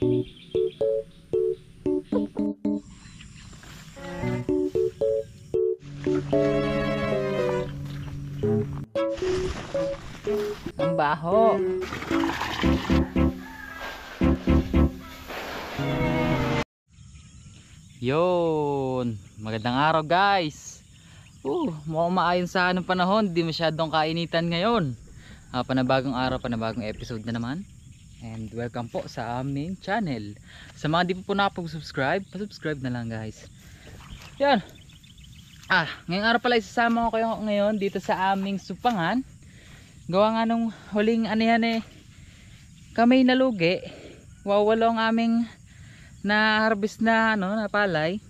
Ang baho. Yun, magandang araw guys. Mukhang maayon sa anong panahon, di masyadong kainitan ngayon. Panabagong araw, panabagong episode na naman. And welcome po sa aming channel. Sa mga di po nakapag-subscribe, pa-subscribe na lang guys. Yan. Ngayong araw pala isasama ko kayo ngayon dito sa aming supangan. Gawa nga nung huling kami nalugi. Wawalo ang aming na harvest na na palay.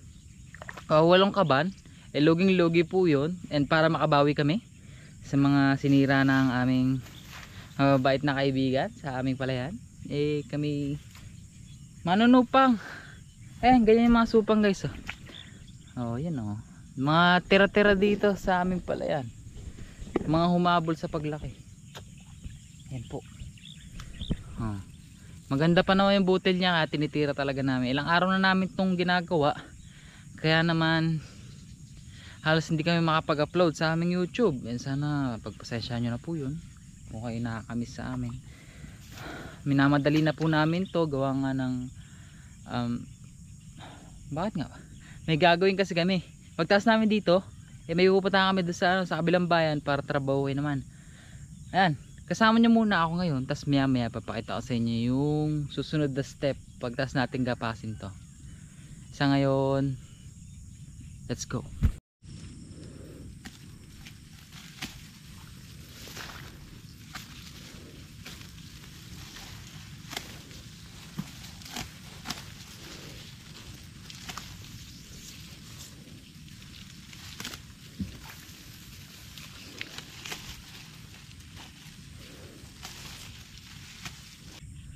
Walong kaban. Luging lugi po yun. And para makabawi kami sa mga sinira ng aming bait na kaibigan sa aming palayan, kami manunupang. Ganyan yung mga supang guys. Yan mga tira-tira dito sa aming palayan, mga humabol sa paglaki. Yan po. Maganda pa naman yung butil niya, tinitira talaga namin. Ilang araw na namin itong ginagawa, kaya naman halos hindi kami makapag-upload sa aming YouTube. Sana pagpasensya nyo na po yun kung kayo nakakamiss sa amin. Minamadali na po namin to, gawa nga ng bakit nga ba? May gagawin kasi kami pagtaas namin dito. May pupunta kami doon sa kabilang bayan para trabahuin naman. Ayan, kasama nyo muna ako ngayon, tas maya maya papakita ko sa inyo yung susunod na step pagtaas natin gapasin to. Sa ngayon, let's go.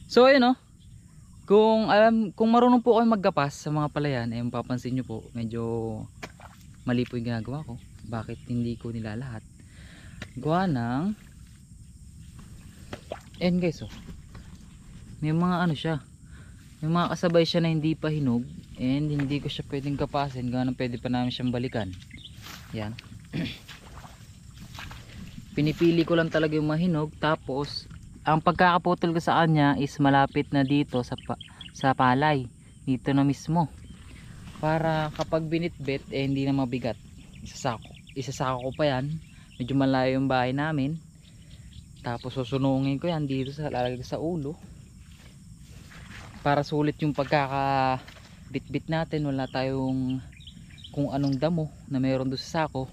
So ayun kung marunong po kayo maggapas sa mga palayan, mapapansin nyo po medyo mali po yung ginagawa ko. Bakit hindi ko nilalahat? Gawa ng guys, may mga siya, may mga kasabay siya na hindi pa hinog, and hindi ko siya pwedeng kapasin, gawa ng pwede pa namin siyang balikan. Yan. Pinipili ko lang talaga yung mahinog, tapos ang pagkakaputol ko sa kanya is malapit na dito sa palay, dito na mismo, para kapag binitbit hindi na mabigat. Isasako ko pa yan, medyo malayo yung bahay namin, tapos susunungin ko yan dito, lalagay sa ulo para sulit yung pagkakabitbit natin. Wala tayong kung anong damo na meron doon sa sako.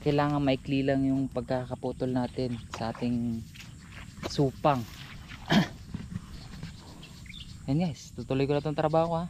Kailangan maikli lang yung pagkakaputol natin sa ating supang. Yan guys, tutuloy ko na itong trabaho ko.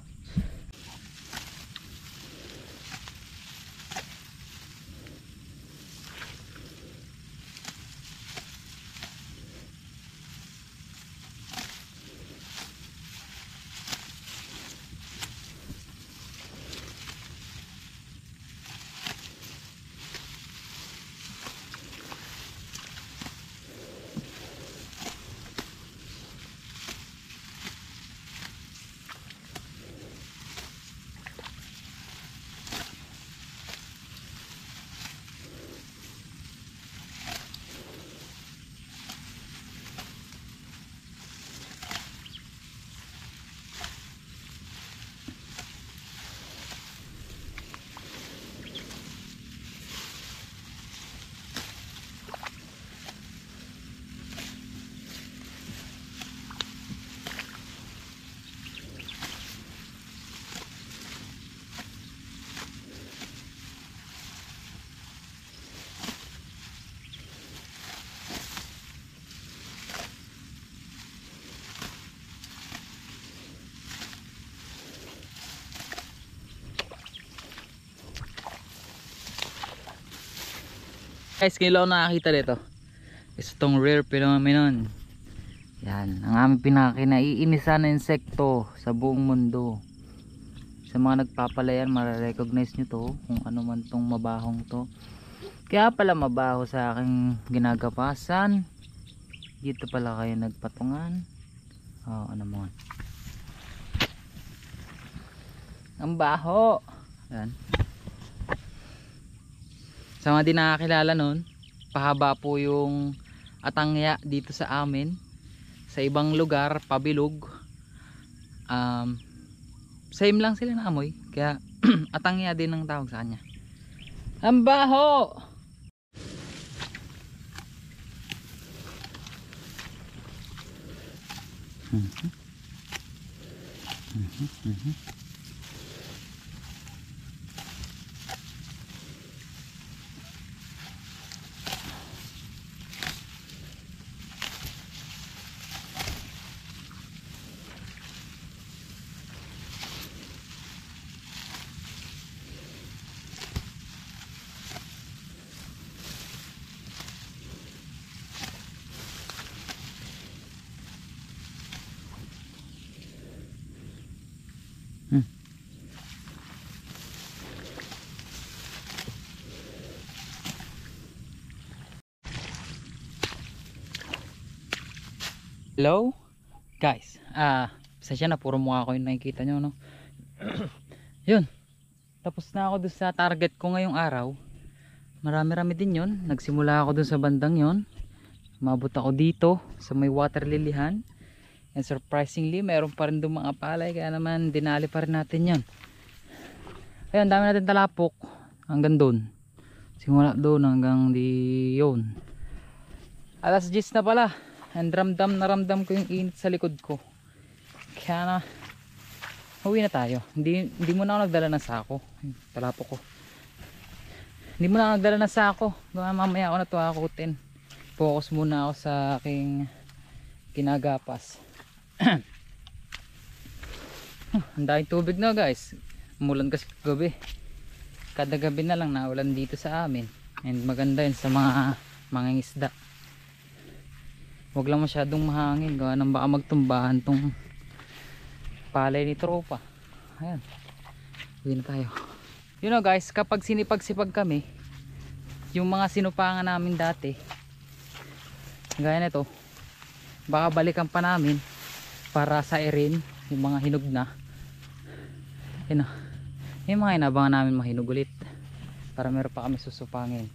Guys, ngayon lang nakakita dito is itong rare phenomenon. Yan, ang aming pinaka-kinaiinisan na insekto sa buong mundo. Sa mga nagpapalayan, mararecognize nyo to kung ano man tong mabahong to. Kaya pala mabaho sa aking ginagapasan. Dito pala kayo nagpatungan. Oh, ano mo. Ang baho. Yan. Sa mga di nakakilala nun, pahaba po yung atangya dito sa amin. Sa ibang lugar, pabilog. Same lang sila na amoy. Kaya atangya din ang tawag sa kanya. Ang baho! Hello guys, pasensya na, puro mukha ko yung nakikita nyo, no? Yun, tapos na ako dun sa target ko ngayong araw. Marami-rami din yun. Nagsimula ako dun sa bandang yun, mabot ako dito sa may water lilyhan, and surprisingly meron pa rin dun mga palay, kaya naman dinali pa rin natin yun. Ayun, dami natin talapok hanggang dun, simula dun hanggang di yun. Alas 10 na pala, and ramdam ko yung init sa likod ko. Kaya na uwi na tayo. Hindi muna ako nagdala ng sako. Talapok ko. Hindi muna ako nagdala ng sako. Mamaya ako na ito akutin. Focus muna ako sa aking ginagapas. Ang daming tubig na guys. Umulan kasi gabi. Kada gabi na lang naulan dito sa amin. And maganda yun sa mga isda. Huwag lang masyadong mahangin, gawa nang baka magtumbahan tong palay ni tropa. Ayan, uwi na tayo. You know guys, kapag sinipag-sipag kami, yung mga sinupangan namin dati, gaya nito, baka balikan pa namin para sa erin yung mga hinog na. Yun o, yung mga inabangan namin mahinog ulit para meron pa kami susupangin.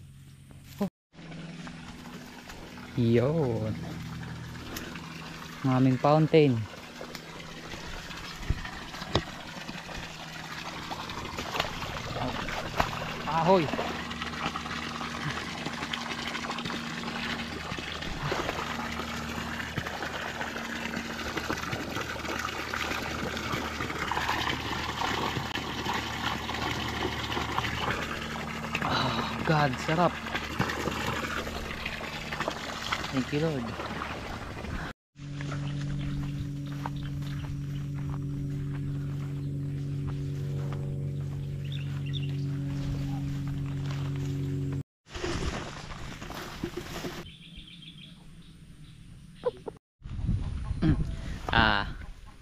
Yun, ang aming fountain. Ahoy. Oh God, sarap. Thank you Lord.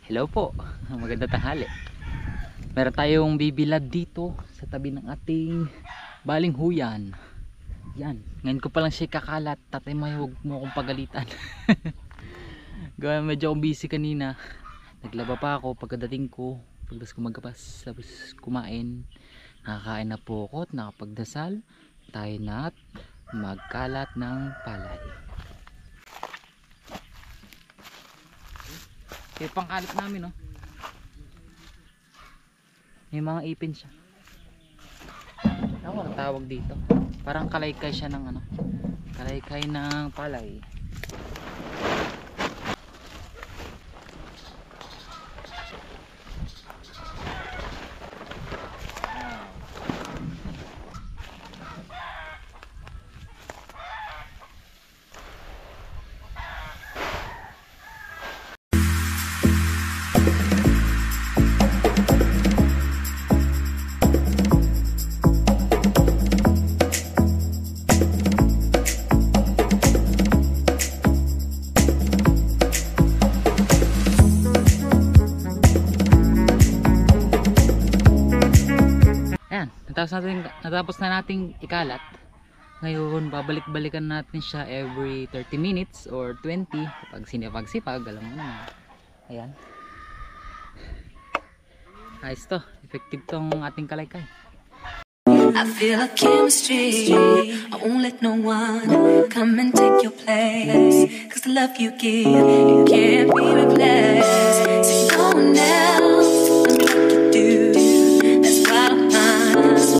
Hello po, maganda tanghali. Meron tayong bibilad dito sa tabi ng ating balinghuyan. Yan, ngayon ko palang siya kakalat. Tatay mo, huwag mo akong pagalitan. Gawin, medyo akong busy kanina. Naglaba pa ako pagkadating ko, pagdas ko magkapas, tapos kumain. Nakakain na po ako at nakapagdasal. Tayo na at magkalat ng palay. Yung pangkalat namin, no? May mga ipin siya. Ako ang tawag dito. Parang kalaykay siya ng ano, kalaykay ng palay. Natapos na nating ikalat. Ngayon babalik-balikan natin siya every 30 minutes or 20 kapag sinipag-sipag, alam mo naman. Ayan. Ayos to. Effective tong ating kalaykay. I feel a chemistry. I won't let no one come and take your place. 'Cause the love you give, it can't be